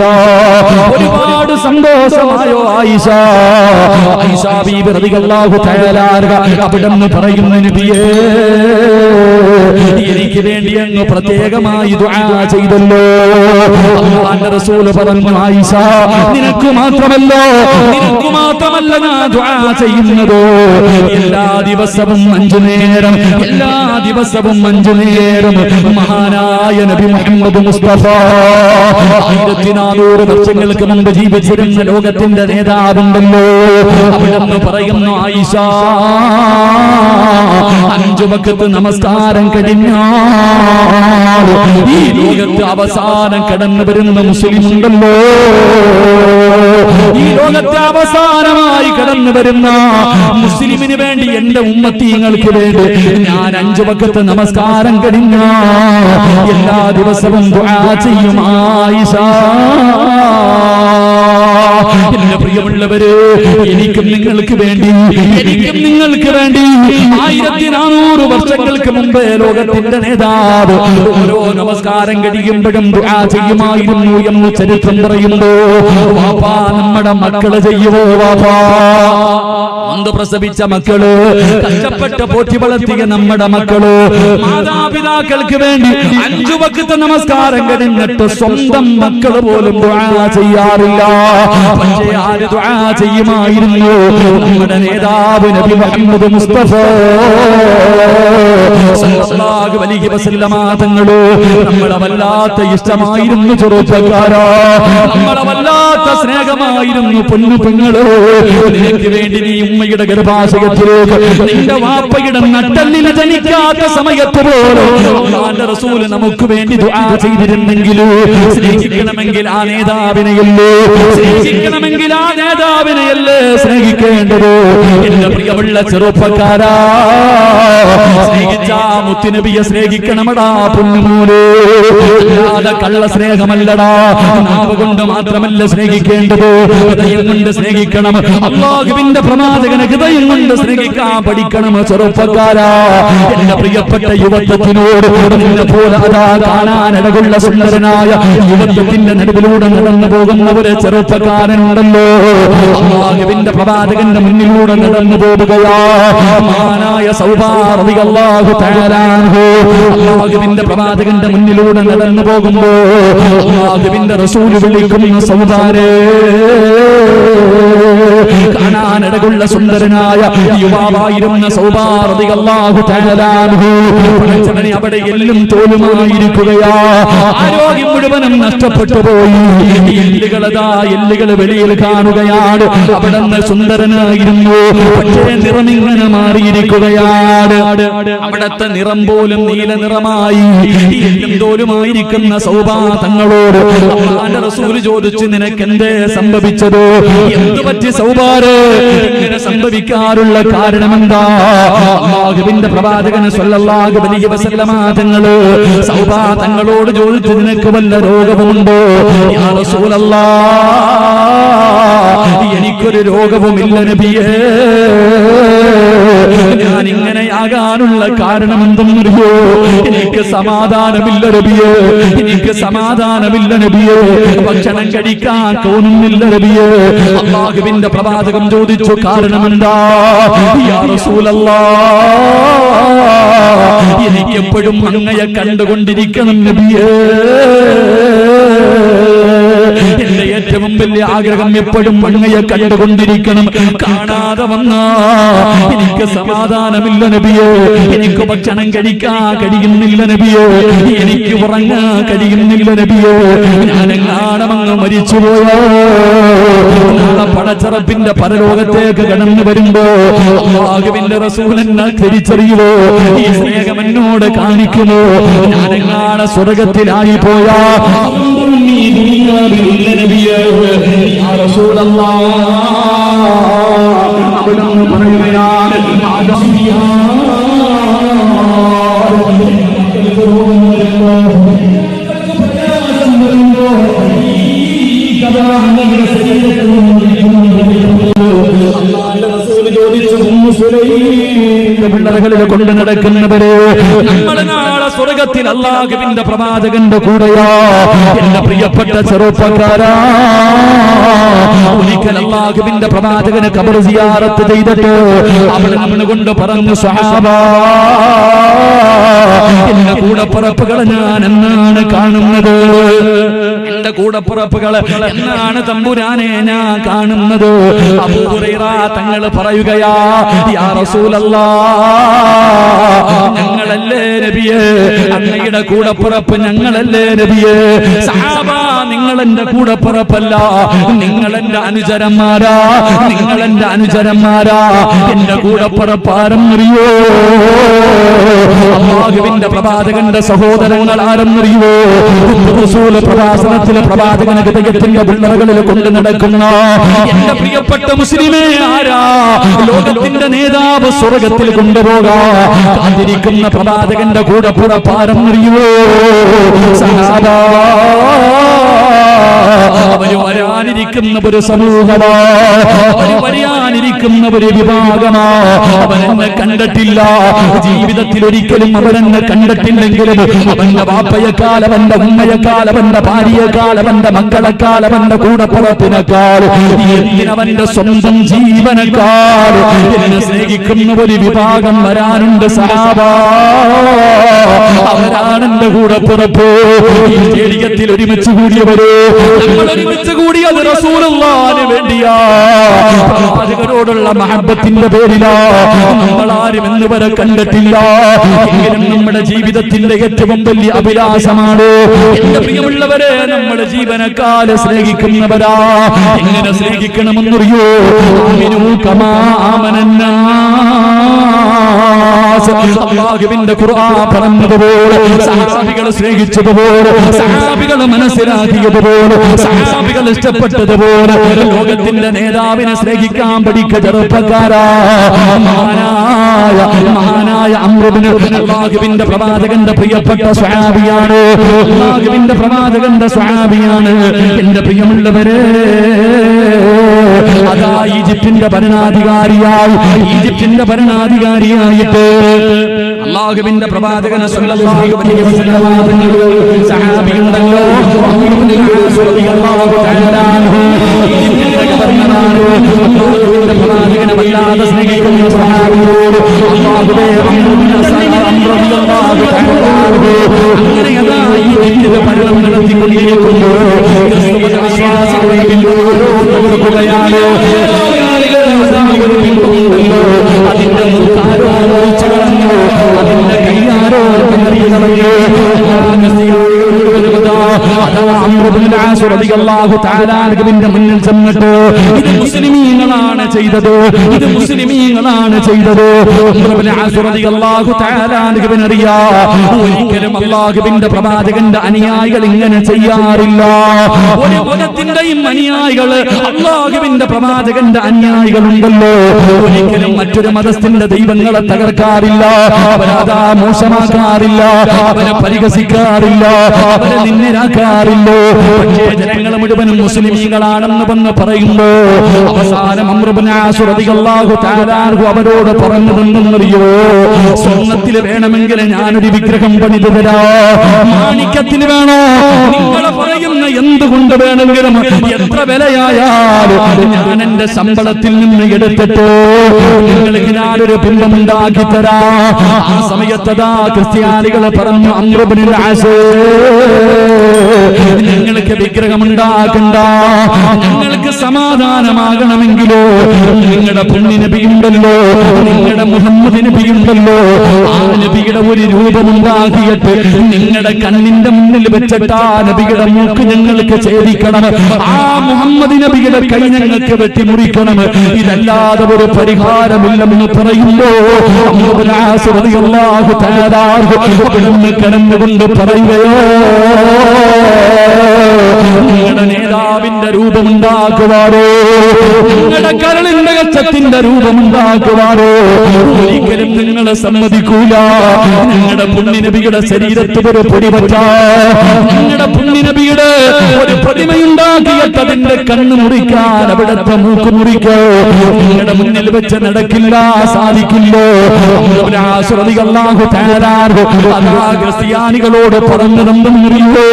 ഒരുപാട് സന്തോഷമായോ ആയിഷ? ആയിഷാ ബീവി റളിയല്ലാഹു തആല അവിടെന്ന് പറയുന്നു, നബിയേ, എനിക്ക് വേണ്ടി അങ്ങ് പ്രത്യേകമായി ദുആ ചെയ്തല്ലോ. അല്ലാഹുവിന്റെ റസൂൽ പറഞ്ഞു, ആയിഷ നിനക്ക് മാത്രമല്ല ഞാൻ ദുആ ചെയ്യുന്നത് എല്ലാ ദിവസവും 5 നേരം, എല്ലാ ദിവസവും 5 നേരം മഹാനായ നബി മുഹമ്മദ് മുസ്തഫ 1400 വർഷങ്ങൾക്ക് മുമ്പ് ജീവിച്ചിരുന്ന ലോകത്തിന്റെ നേതാവുണ്ടല്ലോ, അവിടെന്ന് പറയുന്നു, ആയിഷ 5 വഖത്ത് നമസ്കാരം കഴിഞ്ഞാൽ ഈ ലോകത്ത് അവസാനം കടന്നു വരുന്ന മുസ്ലിം ഉണ്ടല്ലോ, ഈ ലോകത്തെ അവസാനമായി കടന്നു വരുന്ന മുസ്ലിമിന് വേണ്ടി, എന്റെ ഉമ്മത്തീങ്ങൾക്ക് വേണ്ടി ഞാൻ 5 വഖത്ത് നമസ്കാരം കഴിഞ്ഞ എല്ലാ ദിവസവും ദുആ ചെയ്യും ആയിഷ. എന്റെ പ്രിയമുള്ളവര്, എനിക്കും നിങ്ങൾക്ക് വേണ്ടി 1400 വർഷങ്ങൾക്ക് മുമ്പ് ലോകത്തിന്റെ നേതാവ് ഓരോ നമസ്കാരം കഴിയുമ്പോഴും ദുആ ചെയ്യുമായിരുന്നു എന്ന് ചരിത്രം പറയുന്നു. വാപ്പാ, നമ്മുടെ മക്കള് ചെയ്യുമോ? വാപ്പാ, അന്ത് പ്രസവിച്ച മക്കള്, കഷ്ടപ്പെട്ട് പോറ്റി വളർത്തിയ നമ്മുടെ മക്കള്, മാതാപിതാക്കൾക്ക് വേണ്ടി 5 വഖത്ത് നമസ്കാരം കഴിഞ്ഞിട്ട് സ്വന്തം മക്കള് പോലും ദുആ ചെയ്യാറില്ല. പക്ഷേ ആര് ദുആ ചെയ്യുമായിരുന്നു? നമ്മുടെ നേതാവ് നബി മുഹമ്മദ് മുസ്തഫ സല്ലല്ലാഹു അലൈഹി വസല്ലമ തങ്ങള് നമ്മളെ വല്ലാത്ത ഇഷ്ടമായിരുന്നു ചെറുപ്പക്കാരാ, നമ്മളെ വല്ലാത്ത സ്നേഹമായിരുന്നു പൊന്നു പെങ്ങള്. നിനക്ക് വേണ്ടി നീ ഉമ്മയുടെ ഗർഭാശയത്തിലേക്ക് നിന്റെ വാപ്പയുടെ നട്ടെല്ലിന് ജനിക്കാത്ത സമയത്ത് പോലും അല്ലാഹുവിന്റെ റസൂൽ നമുക്ക് വേണ്ടി ദുആ ചെയ്തിരുന്നെങ്കിലും സ്നേഹിക്കണമെങ്കിൽ ആ നേതാവിനെയല്ലേ, സ്നേഹിക്കണമെങ്കിൽ ആ നേതാവിനെയല്ലേ സ്നേഹിക്കേണ്ടത്? എന്റെ പ്രിയമുള്ള ചെറുപ്പക്കാരാ, സ്നേഹിച്ച മുത്തുനബിയെ സ്നേഹിക്കണമടാ പൊന്നുമോനെ, അല്ലാതെ കള്ള സ്നേഹമല്ലടാ. നാവ് കൊണ്ട് മാത്രമല്ല സ്നേഹിക്കേണ്ടത്, ഹൃദയം കൊണ്ട് സ്നേഹിക്കണം. അല്ലാഹുവിന്റെ പ്രവാചകനെ ഹൃദയം കൊണ്ട് സ്നേഹിക്കാൻ പഠിക്കണം ചെറുപ്പക്കാരാ. എന്റെ പ്രിയപ്പെട്ട യുവത്വത്തിനോട് നിന്നെ പോലെ അതാ കാണാനിടകുള്ള സുന്ദരനായ യുവത്വത്തിന്റെ നടുവിലൂടെ നടന്നു പോകുന്ന ഒരു ചെറുപ്പക്കാരനുണ്ടല്ലോ, അല്ലാഹുവിന്റെ പ്രവാചകന്റെ മുന്നിലൂടെ നടന്നു പോകുകയാ. മഹാനായ സൗബാൻ റളിയല്ലാഹു തആല അൻഹു അല്ലാഹുവിന്റെ പ്രവാചകന്റെ മുന്നിലൂടെ നടന്നു പോകുമ്പോ അല്ലാഹുവിന്റെ റസൂൽ വിളിക്കുന്ന സൗബാനേ, കാണാനിടകുള്ള സുന്ദരനായ യുവാവായിരുന്ന സൗബാൻ റളിയല്ലാഹു തആല അൻഹു പടച്ചവനെ അവിടെ എല്ലും തോലുമായിരിക്കുകയാ. ആരോഗ്യം മുഴുവനും നഷ്ടപ്പെട്ടു പോയി. എല്ലുകൾ വെളിയിൽ കാണുകയാണ്. അവിടെ നിന്ന് സുന്ദരനായിരുന്നു, പക്ഷേ നിറമിങ്ങനെ മാറിയിരിക്കുകയാണ്. അവിടത്തെ നിറം പോലും നീല നിറമായി. എല്ലും തോലുമായിരിക്കുന്ന സൗബാൻ തങ്ങളോട് അല്ലാഹുവിന്റെ റസൂൽ ചോദിച്ചു, നിനക്കെന്തേ സംഭവിച്ചത്? എന്തു പറ്റി സൗബാന്? ഇങ്ങനെ സംഭവിക്കാനുള്ള കാരണമെന്താ? അല്ലാഹുവിന്റെ പ്രവാചകൻ സ്വല്ലല്ലാഹു അലൈഹി വസല്ലമ തങ്ങള് സൗബാൻ തങ്ങളോട് ചോദിച്ചു, നിനക്ക് വല്ല രോഗവുമുണ്ടോ? യാ റസൂലല്ലാഹ്, എനിക്കൊരു രോഗവുമില്ല നബിയേ. ഞാൻ ഇങ്ങനെയാകാനുള്ള കാരണം എന്തെന്നറിയോ? എനിക്ക് സമാധാനമില്ല നബിയേ, എനിക്ക് സമാധാനമില്ല നബിയേ, ഭക്ഷണം കഴിക്കാൻ തോന്നുന്നില്ല നബിയേ. അല്ലാഹുവിന്റെ പ്രവാചകൻ ചോദിച്ചു, കാരണമെന്താ? യാ റസൂലല്ലാഹ്, എനിക്ക് എപ്പോഴും അങ്ങയെ കണ്ടുകൊണ്ടിരിക്കണം നബിയേ. എന്റെ ഏറ്റവും വലിയ ആഗ്രഹം എപ്പോഴും അങ്ങയെ കണ്ടുകൊണ്ടിരിക്കണം. കാണാതെ വന്നാ എനിക്ക് സമാധാനമില്ല നബിയേ, എനിക്ക് ഭക്ഷണം കഴിക്കാൻ കഴിയുന്നില്ല നബിയേ, എനിക്ക് ഉറങ്ങാൻ കഴിയുന്നില്ല നബിയേ. ഞാനെങ്ങാണമങ്ങ് മരിച്ചുപോയോ? നാളെ പടച്ചറപ്പിന്റെ പരലോകത്തേക്ക് കടന്നു വരുമ്പോ അല്ലാഹുവിന്റെ റസൂൽ എന്നെ തിരിച്ചറിയുമോ? ഈ സ്നേഹം എന്നോട് കാണിക്കുമോ? ഞാനെങ്ങാണ് സ്വർഗത്തിലായി പോയാ അവിടെന്ന് പറയുകയാണ്, ചോദിച്ചു, ജീവിതത്തിന്റെ പിള്ളറുകളിൽ കൊണ്ട് നടക്കുന്നവര് നമ്മൾ നാളെ സ്വർഗത്തിൽ അല്ലാഹുവിന്റെ പ്രവാചകന്റെ കൂടെയാ. എന്റെ പ്രിയപ്പെട്ട ചെറുപ്പക്കാരാ, ഒരിക്കൽ അല്ലാഹുവിന്റെ പ്രവാചകന് ഖബർ സിയാറത്ത് ചെയ്തിട്ട് അവൾ നിന്നുകൊണ്ട് പറഞ്ഞു, സ്വഹാബാ, എന്റെ കൂടപ്പിറപ്പുകളെ ഞാൻ എന്നാണ് കാണുന്നത്? എന്റെ കൂടപ്പിറപ്പുകൾ എന്നാണ് തമ്പുരാനെ ഞാൻ കാണുന്നത്? അബൂ ഹുറൈറ തങ്ങൾ പറയുകയാ, യാ റസൂലല്ലാഹ്, ഞങ്ങളല്ലേ നബിയേ, അങ്ങയുടെ കൂടപ്പിറപ്പ് ഞങ്ങളല്ലേ നബിയേ? സഹാബാ, നിങ്ങൾ എന്റെ കൂടപ്പിറപ്പല്ല, നിങ്ങൾ എന്റെ അനുചരന്മാരാ, നിങ്ങൾ എന്റെ അനുചരന്മാരാ. എന്റെ കൂടപ്പിറപ്പ് ആരെന്നറിയോ? അല്ലാഹുവിന്റെ പ്രവാചകന്റെ സഹോദരങ്ങൾ ആരെന്നറിയോ? റസൂൽ പ്രവാസനത്തിലെ പ്രവാചകന ഹൃദയത്തിന്റെ പിള്ളറുകളിൽ കൊണ്ട് നടക്കുന്ന എന്റെ പ്രിയപ്പെട്ട മുസ്ലിമേ, ആരാ? ലോകത്തിന്റെ നേതാവ് സ്വർഗത്തിൽ കൊണ്ടുപോകാ കാത്തിരിക്കുന്ന പ്രവാചകന്റെ കൂടപ്പിറപ്പ് ആരെന്നറിയോ? സഹാബാ, അവര് വരാനിരിക്കുന്ന ഒരു സമൂഹമാ, അവര് വരാനിരിക്കുന്ന ഒരു വിഭാഗമാ. അവനെന്നെ കണ്ടിട്ടില്ല, ജീവിതത്തിൽ ഒരിക്കലും അവരെന്നെ കണ്ടിട്ടില്ലെങ്കിലും അവന്റെ വാപ്പയെക്കാൾ, അവന്റെ ഉമ്മയെക്കാൾ, അവന്റെ ഭാര്യയെക്കാൾ, അവന്റെ മക്കളെക്കാൾ, അവന്റെ കൂടപ്പിറപ്പിനെക്കാൾ, എന്തിനവന്റെ സ്വന്തം ജീവനേക്കാൾ എന്നെ സ്നേഹിക്കുന്ന ഒരു വിഭാഗം വരാനുണ്ട് സഹാബാ. അവരാണ് എന്റെ കൂടപ്പിറപ്പ്. ഈ സ്റ്റേഡിയത്തിൽ ഒരുമിച്ച് കൂടിയവര്, നമ്മൾ ഒരുമിച്ച് കൂടിയത് റസൂലുള്ളാഹിന് വേണ്ടിയാ, പ്രവാചകരോടുള്ള മഹബ്ബത്തിന്റെ പേരിലാ. നമ്മളാരും ഇന്ന് വരെ കണ്ടിട്ടില്ല, എങ്കിലും നമ്മുടെ ജീവിതത്തിന്റെ ഏറ്റവും വലിയ അഭിലാഷമാണ്. എന്റെ പ്രിയമുള്ളവരെ, നമ്മുടെ ജീവനക്കാല സ്നേഹിക്കുന്നവരാ. എങ്ങനെ സ്നേഹിക്കണമെന്നറിയോ? ആമിനൂ കമാ ആമനന്നാസ്. അല്ലാഹുവിന്റെ ഖുർആൻ പറഞ്ഞതുപോലെ, സഹാബികൾ സ്നേഹിച്ചതുപോലെ, സഹാബികൾ മനസ്സിലാക്കിയതുപോലെ, സഹാബികൾ ഇഷ്ടപ്പെട്ടതുപോലെ ലോകത്തിന്റെ നേതാവിനെ സ്നേഹിക്കാൻ പഠിക്ക ചെറുപ്പക്കാരാ. മഹാനായ അംർ ഇബ്നു അല്ലാഹുവിന്റെ പ്രവാചകന്റെ പ്രിയപ്പെട്ട സ്വഹാബിയാണ്. അല്ലാഹുവിന്റെ പ്രവാചകന്റെ സ്വഹാബിയാണ്. എന്റെ പ്രിയമുള്ളവരെ, അതാ ഈജിപ്തിന്റെ ഭരണാധികാരിയായിട്ട് അല്ലാഹുവിന്റെ പ്രവാചകൻ സല്ലല്ലാഹു അലൈഹി വസല്ലം സഹാബിയുണ്ടല്ലോ, ഈജിപ്തിന്റെ ഗവർണറാണ്. അല്ലാഹുവിന്റെ പ്രവാചകനെ വല്ലാതെ സ്നേഹിക്കുന്ന സഹാബിയോട് അല്ലാഹുവേ അങ്ങനെ അതാ ഈജിപ്തിന്റെ ഭരണം നടത്തിക്കൊണ്ടിരിക്കുമ്പോൾ വിശ്വാസികളെ പിന്തുണയാണ്. അതിന്റെ മുഖാരോ കളഞ്ഞു, അതിന്റെ കയ്യാരോ കളഞ്ഞു. മുന്നിൽ ചെന്നിട്ട് ഇത് മുസ്ലിമീങ്ങളാണ് ചെയ്തത്, ഇത് മുസ്ലിമീങ്ങളാണ് ചെയ്തത്. ഒരിക്കലും അല്ലാഹുവിന്റെ പ്രവാചകന്റെ അനുയായികൾ ഇങ്ങനെ ചെയ്യാറില്ല. ഒരു മതത്തിന്റെയും അനുയായികൾ, അല്ലാഹുവിന്റെ പ്രവാചകന്റെ അനുയായികളുണ്ടല്ലോ, ഒരിക്കലും മറ്റൊരു മതത്തിന്റെ ദൈവങ്ങളെ തകർക്കാറില്ല, അവരതാ മോശമാക്കാറില്ല, അവരെ പരിഹസിക്കാറില്ല, അവരെ നിന്ദരാക്കാറില്ലോ. പക്ഷേ ജനങ്ങൾ മുഴുവനും മുസ്ലിമീങ്ങളാണെന്ന് വന്ന് പറയുമ്പോ അവസാനം അംർ ഇബ്നു ആസ് റളിയല്ലാഹു തആല അൻഹു അവരോട് പറഞ്ഞതെന്നറിയോ? സ്വർണ്ണത്തിൽ വേണമെങ്കിൽ ഞാനൊരു വിഗ്രഹം പണിതു തരാം, മാണിക്യത്തിന് വേണോ, നിങ്ങൾ പറയുന്ന എന്തുകൊണ്ട് വേണമെങ്കിലും എത്ര വിലയായാലും ഞാൻ എന്റെ ശമ്പളത്തിൽ നിന്ന് എടുത്തിട്ട് നിങ്ങൾക്ക് ഞാനൊരു ബിംബമുണ്ടാക്കി തരാം. ആ സമയത്തതാ ക്രിസ്ത്യാനികൾ പറഞ്ഞു, അംർ ഇബ്നു ആസ്, നിങ്ങൾക്ക് വിഗ്രഹമുണ്ടാക്കണ്ട, നിങ്ങൾക്ക് സമാധാനമാകണമെങ്കിലോ നിങ്ങളുടെ പുണ്യ നബിയുണ്ടല്ലോ, നിങ്ങളുടെ മുഹമ്മദ് നബിയുണ്ടല്ലോ, ആ നബിയുടെ ഒരു രൂപമുണ്ടാക്കിയിട്ട് നിങ്ങളുടെ കണ്ണിന്റെ മുന്നിൽ വെച്ചിട്ട് ആ നബിയുടെ മൂക്ക് ഞങ്ങൾക്ക് ഛേദിക്കണം, ആ മുഹമ്മദ് നബിയുടെ കൈ ഞങ്ങൾക്ക് വെട്ടിമുറിക്കണം, ഇതല്ലാതെ ഒരു പരിഹാരമില്ലെന്ന് പറയുമ്പോ കടന്നുകൊണ്ട് പറയുകയോ, നിങ്ങളുടെ നേതാവിന്റെ രൂപമുണ്ടാക്കുവാറോ, നിങ്ങളുടെ കരളിന്റെ കച്ചത്തിന്റെ രൂപമുണ്ടാക്കുവാറോ ഒരിക്കലും നിങ്ങളെ സമ്മതിക്കൂല. നിങ്ങളുടെ പുണ്യനബിയുടെ ശരീരത്തിൽ ഒരു പൊടി പറ്റാ, നിങ്ങളുടെ പുണ്യനബിയുടെ ഒരു പ്രതിമയുണ്ടാക്കിയ കേട്ടതിന്റെ കണ്ണ് മുറിക്കാൻ, അവിടുത്തെ മൂക്ക് മുറിക്കോ, നിങ്ങളുടെ മുന്നിൽ വെച്ച് നടക്കില്ല, സാധിക്കില്ലോ. അതാ ക്രിസ്ത്യാനികളോട് പറഞ്ഞതെന്തെന്നറിയോ?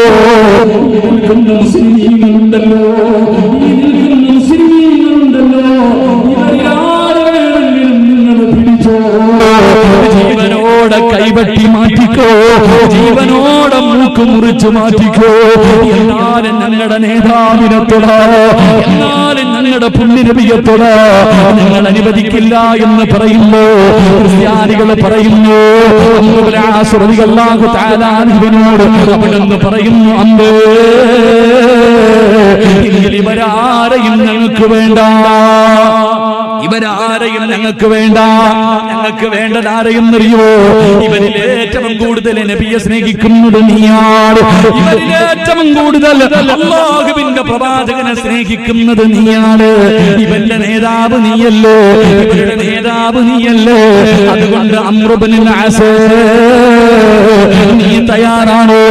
മുസ്ലിമീങ്ങളുണ്ടല്ലോ, ജീവനോടെ കൈവട്ടി മാറ്റിക്കോ, ജീവനോടെ മൂക്ക് മുറിച്ചു മാറ്റിക്കോ. എന്നാലും ഞങ്ങളുടെ നേതാവിനെ തൊടാ, എന്നാലും ഞങ്ങളുടെ പുണ്യനബിയെ തൊടാ നിങ്ങൾ അനുവദിക്കില്ല എന്ന് പറയുന്നു. ക്രിസ്ത്യാനികൾ പറയുന്നു, അല്ലാഹു അവിടെന്ന് പറയുന്നു, അമ്പേ ഇവരാരെയും ഞങ്ങൾക്ക് വേണ്ട, ഇവരാരെയും ഞങ്ങൾക്ക് വേണ്ട. ഞങ്ങൾക്ക് വേണ്ടത് ആരെയെന്നറിയോ? ഇവരിൽ ഏറ്റവും കൂടുതൽ നബിയെ സ്നേഹിക്കുന്നത് നീയാണ്, ഇവരിൽ ഏറ്റവും കൂടുതൽ അല്ലാഹുവിന്റെ പ്രവാചകനെ സ്നേഹിക്കുന്നത് നീയാണ്. ഇവന്റെ നേതാവ് നീയല്ലേ, ഇവരുടെ നേതാവ് നീയല്ലേ. അതുകൊണ്ട് അംർ ഇബ്നുൽ ആസ്, നീ തയ്യാറാണോ?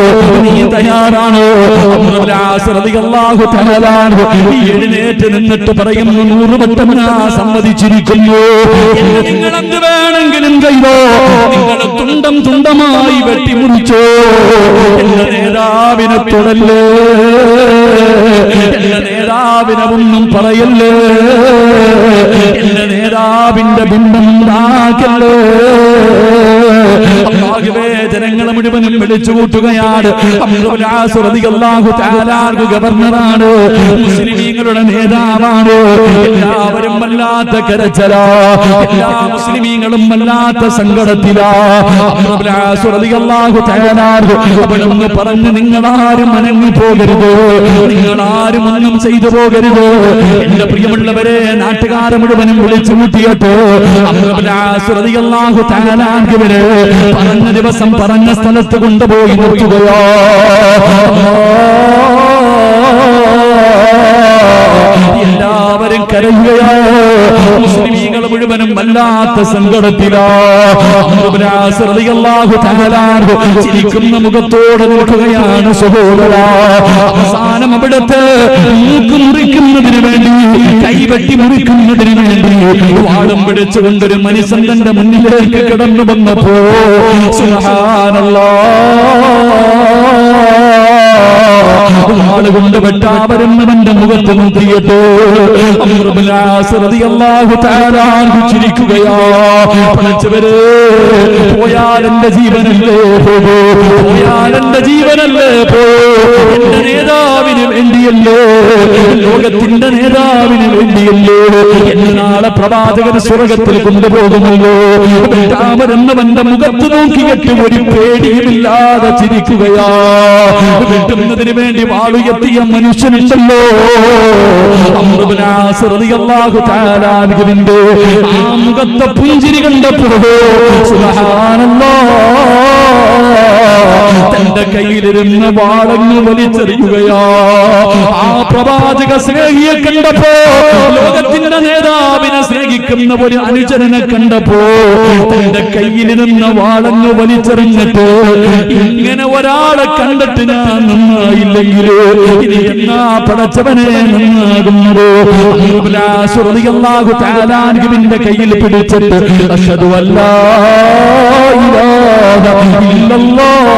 നീ തയ്യാറാണോ? അംർ ഇബ്നുൽ ആസ് റളിയല്ലാഹു തആല എഴുന്നേറ്റ് നിന്നിട്ട് പറയുന്നു, 100 വട്ടം സമ്മതിച്ചിരിക്കുന്നു, നിങ്ങൾ എന്ത് വേണമെങ്കിലും ചെയ്തോ, നിങ്ങൾ തുണ്ടം തുണ്ടമായി വെട്ടിമുറിച്ചോ, എന്റെ നേതാവിനെ തൊടല്ലേ, എന്റെ നേതാവിനെ ഒന്നും പറയല്ലേ, എന്റെ നേതാവിന്റെ ബിംബം ഉണ്ടാക്കല്ലേ. അല്ലാഹുവേ, ജനങ്ങളെ മുഴുവനും വിളിച്ചു കൂട്ടുകയാണ്. ഗവർണറാണ്, മുസ്ലിമീങ്ങളുടെ നേതാവാണ്. എല്ലാവരും വല്ലാത്ത കരച്ചലാ, എല്ലാ മുസ്ലിമീങ്ങളും വല്ലാത്ത സങ്കടത്തിലാ. അവനൊന്ന് പറഞ്ഞു, നിങ്ങളാരും അനങ്ങി പോകരുത്, നിങ്ങളാരും ഒന്നും ചെയ്തു പോകരുത്. എന്റെ പ്രിയമുള്ളവരെ, നാട്ടുകാരെ മുഴുവനും വിളിച്ചു കൂട്ടിയിട്ട് പറഞ്ഞ ദിവസം പറഞ്ഞ സ്ഥലത്ത് കൊണ്ടുപോയി നിർത്തുകയോ. എല്ലാവരും കരയുകയോ, മുസ്ലിമീങ്ങൾ മുഴുവനും വല്ലാത്ത സങ്കടത്തിലാ. ചിരിക്കുന്ന മുഖത്തോടെ നിൽക്കുകയാണ് സഹോദരാ. അവസാനം അവിടുത്തെ മൂക്ക് മുറിക്കുന്നതിന് വേണ്ടി, കൈവെട്ടി മുറിക്കുന്നതിന് വേണ്ടി വാളും പിടിച്ചുകൊണ്ടൊരു മനുഷ്യൻ തന്റെ മുന്നിലേക്ക് കടന്നു വന്നപ്പോ കൊണ്ട് വെട്ടാവരുന്നവന്റെ മുഖത്ത് നോക്കിയിട്ട് ചിരിക്കുകയാ. പഠിച്ചവര്, പോയാലെന്റെ ജീവനല്ലേ പോകൂ, പോയാലെന്റെ ജീവനല്ലേ പോ, എന്റെ നേതാവിന് വേണ്ടിയല്ലേ, ലോകത്തിന്റെ നേതാവിന് വേണ്ടിയല്ലേ എന്നെ നാളെ പ്രവാചകൻ സ്വർഗത്തിൽ കൊണ്ടുപോകുമല്ലോ. വെട്ടാവരുന്നവന്റെ മുഖത്ത് നോക്കിയിട്ട് ഒരു പേടിയുമില്ലാതെ ചിരിക്കുകയാ. വെട്ടുന്നതിന് വേണ്ടി വാളുയർത്തിയ മനുഷ്യനുണ്ടല്ലോ, അല്ലാഹുവിന്റെ ആ മുഖത്തെ പുഞ്ചിരി കണ്ടപ്പോ തന്റെ കയ്യിലിരുന്ന വാളങ്ങ് വലിച്ചെറിയുകയാ. ആ പ്രവാചക സ്നേഹിയെ കണ്ടപ്പോ, ലോകത്തിന്റെ നേതാവിനെ സ്നേഹിക്കുന്ന ഒരു അനുചരനെ കണ്ടപ്പോ തന്റെ കയ്യിലിരുന്ന വാളങ്ങ് വലിച്ചെറിഞ്ഞിട്ട്, ഇങ്ങനെ ഒരാളെ കണ്ടിട്ട് ഞാൻ നന്നായില്ലെങ്കിൽ ഇനി എന്നാ പടച്ചവനെ നന്നാകുന്നത്? ാഹുവിന്റെ കയ്യിൽ പിടിച്ചിട്ട് അശ്ഹദു അല്ലാ ഇലാഹ ഇല്ലല്ലാഹ്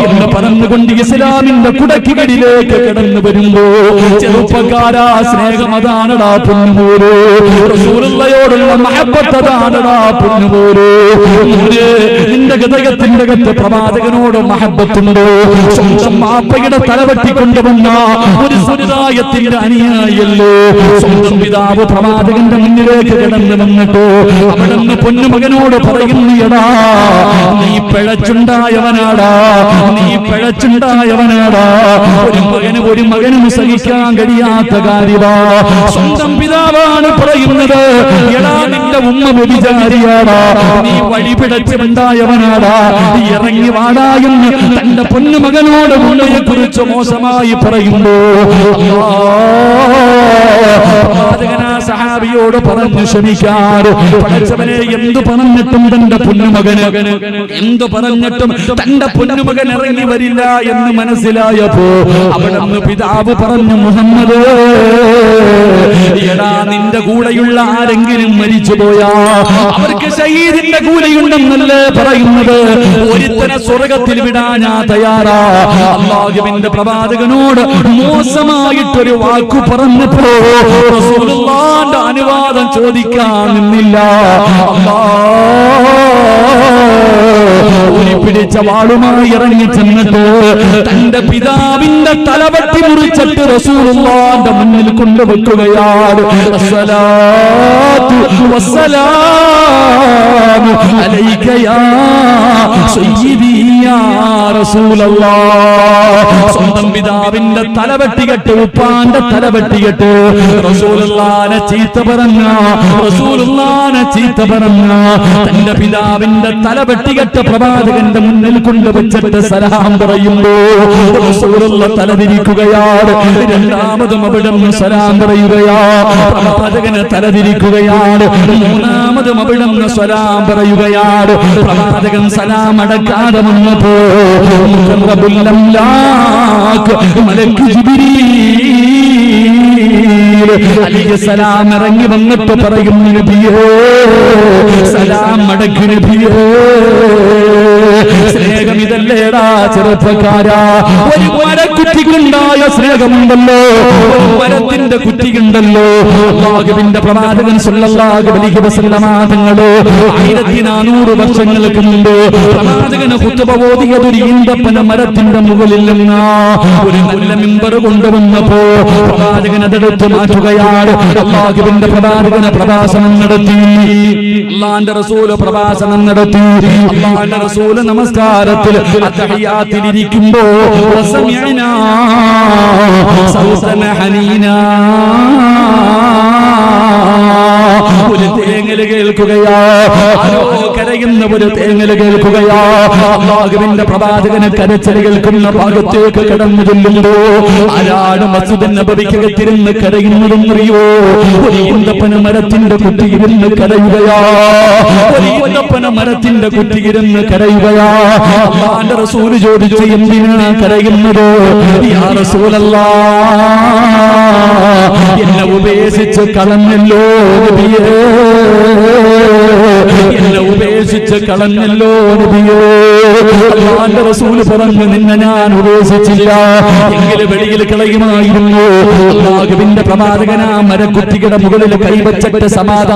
എന്ന് പറഞ്ഞുകൊണ്ട് ഇസ്ലാമിന്റെ കുടക്കികളിലേക്ക് കടന്നു വരുമ്പോ, ചെറുപ്പക്കാരാ, സ്നേഹം അതാണടാ പൊന്നുമോര്, റസൂലുള്ളാഹിയോടുള്ള മഹബ്ബത്ത് അതാണടാ പൊന്നുമോര്. നിന്റെ ഹൃദയത്തിന്റെ അകത്ത് പ്രവാചകനോട് മഹബ്ബത്തുണ്ടോ? സ്വന്തം മാപ്പയുടെ തലവെട്ടിക്കൊണ്ടുവന്ന ഒരു സമുദായത്തിന്റെ അനുയായിയല്ലോ. സ്വന്തം പിതാവ് പ്രവാചകന്റെ മുന്നിലേക്ക് കടന്നു വന്നിട്ട് അവിടുന്ന് പൊന്നുമകനോട് പറയുന്നു, എടാ നീ പിഴച്ചുണ്ടായവനാടാ, നീ പിഴച്ചുണ്ടായവനാടാ. ഒരു മകനും സഹിക്കാൻ കഴിയാത്ത കാര്യമാ. സ്വന്തം പിതാവാണ് പറയുന്നത്, എടാ നിന്റെ ഉമ്മ വ്യഭിചാരിയാടാ, നീ വഴി പിഴച്ചുണ്ടായവനാടാ, ഇറങ്ങി വാടാ എന്ന് തന്റെ പൊന്നുമകനോട് ഉമ്മയെ കുറിച്ച് മോശമായി പറയുമ്പോ പ്രവാചകൻ ആ സഹാബിയോട് പറഞ്ഞു ക്ഷമിക്കാറ്. പഠിച്ചവനെ എന്തു പറഞ്ഞിട്ടും തന്റെ പൊന്നുമകന് എന്തു പറഞ്ഞിട്ടും തന്റെ പൊന്നുമകൻ ഇറങ്ങി വരില്ല എന്ന് മനസ്സിലായപ്പോ അവിടുന്ന് പിതാവ് പറഞ്ഞു, മുഹമ്മദ്, എടാ നിന്റെ കൂടെയുള്ള ആരെങ്കിലും മരിച്ചുപോയാ അവർക്ക് ശഹീദിന്റെ കൂലിയുണ്ടെന്നല്ലേ പറയുന്നത്. ഒരുത്തനെ സ്വർഗത്തിൽ വിടാൻ ഞാൻ തയ്യാറാ. അല്ലാഹുവിന്റെ പ്രവാചകനോട് മോശമായിട്ടൊരു വാക്കു പറഞ്ഞപ്പോ റസൂലുള്ളാഹിന്റെ അനുവാദം ചോദിക്കാൻ നിന്നില്ല. പിടിച്ച വാളുമായി ഇറങ്ങി ചെന്നിട്ട് തന്റെ പിതാവിന്റെ തലവെട്ടി മുറിച്ചിട്ട് റസൂലുള്ളാഹിന്റെ മുന്നിൽ കൊണ്ടുവെക്കുകയാണ്. അസ്സലാത്തു വസ്സലാമു അലൈക യാ സയ്യിദി യാ റസൂലല്ലാഹ്. സ്വന്തം പിതാവിന്റെ തലവെട്ടികെട്ട്, ഉപ്പാന്റെ തലവെട്ടികെട്ട് റസൂലുള്ളാഹിനെ ചീത്ത പറഞ്ഞ, റസൂലുള്ളാഹിനെ ചീത്ത പറഞ്ഞ തന്റെ പിതാവിന്റെ തലവെട്ടികെട്ട് പ്രവാചകന്റെ മുന്നിൽ കൊണ്ടുവച്ചിട്ട് സലാം പറയുമ്പോ റസൂലുള്ളാഹി തലതിരിക്കുകയാണ്. രണ്ടാമതും അവിടുന്ന് സലാം പറയുകയാ. പ്രവാചകന് തലതിരിക്കുകയാണ്. മൂന്നാമതും അവിടുന്ന് സലാം പറയുകയാണ്. പ്രവാചകൻ സലാം അടക്കാതെ വന്നപ്പോ മലക്ക് ജിബ്രീൽ അലൈഹിസ്സലാം ഇറങ്ങി വന്നിട്ട് പറയുന്നു, നബിയേ സലാം അടക്ക് നബിയേ. സ്നേഹം ഇതല്ലേടാ ചെറുപ്പക്കാരാ. ഒരു മരക്കുറ്റിക്കുണ്ടായ സ്നേഹമുണ്ടല്ലോ, ഒരു മരത്തിന്റെ കുറ്റിയുണ്ടല്ലോ. അല്ലാഹുവിന്റെ പ്രവാചകൻ സല്ലല്ലാഹു അലൈഹി വസല്ലമ തങ്ങള് 1400 വർഷങ്ങൾക്ക് മുമ്പ് പ്രവാചകന് ഖുത്ബ ഓതിയത് ഒരു ഈന്തപ്പന മരത്തിന്റെ മുകളിൽ നിന്ന് ഒരു നല്ല മിമ്പർ കൊണ്ടുവന്നപ്പോ പ്രവാചകൻ അതെടുത്ത് മാറ്റുകയാണ്. അല്ലാഹുവിന്റെ പ്രവാചകന് പ്രഭാഷണം നടത്തി. അല്ലാഹുവിന്റെ റസൂല് പ്രഭാഷണം നടത്തി. അല്ലാഹുവിന്റെ റസൂല് നമസ്കാരത്തിൽ അത്തഹിയാത്തിലിരിക്കുമ്പോ വസമിഅനാ സൗതന ഹനീനാ, ഒരു തേങ്ങല് കേൾക്കുകയാ. ആരോ കരയുന്ന ഒരു തേങ്ങല് കേൾക്കുകയാ. അല്ലാഹുവിന്റെ പ്രവാചകന് കരച്ചിൽ കേൾക്കുന്ന ഭാഗത്തേക്ക് കടന്നു ചെല്ലുമ്പോ ആരാണ് മസ്ജിദ് നബവിക്കകത്തിരുന്ന് കരയുന്നതെന്നറിയോ? ഒരു ഈന്തപ്പന മരത്തിന്റെ കുറ്റിയിരുന്ന് കരയുകയാ. ഒരു ഈന്തപ്പന മരത്തിന്റെ കുറ്റിയിരുന്ന് കരയുകയാ. അല്ലാഹുവിന്റെ റസൂല് ചോദിച്ചു, എന്തിനാ കരയുന്നത്? യാ റസൂലല്ലാഹ്, എന്നെ ഉപേക്ഷിച്ച് കളഞ്ഞല്ലോ നബിയേ, എന്നെ ഉപേക്ഷിച്ച് കളഞ്ഞല്ലോ നബിയേ. അല്ലാഹുവിന്റെ റസൂല് പറഞ്ഞു, നിന്നെ ഞാൻ ഉപേക്ഷിച്ചില്ല, എങ്കിലും വെളിയിൽ കളയുമായിരുന്നു. അല്ലാഹുവിന്റെ പ്രവാചകൻ ആ മരക്കുറ്റിയുടെ മുകളിൽ കൈവച്ചിട്ട് സമാധാനം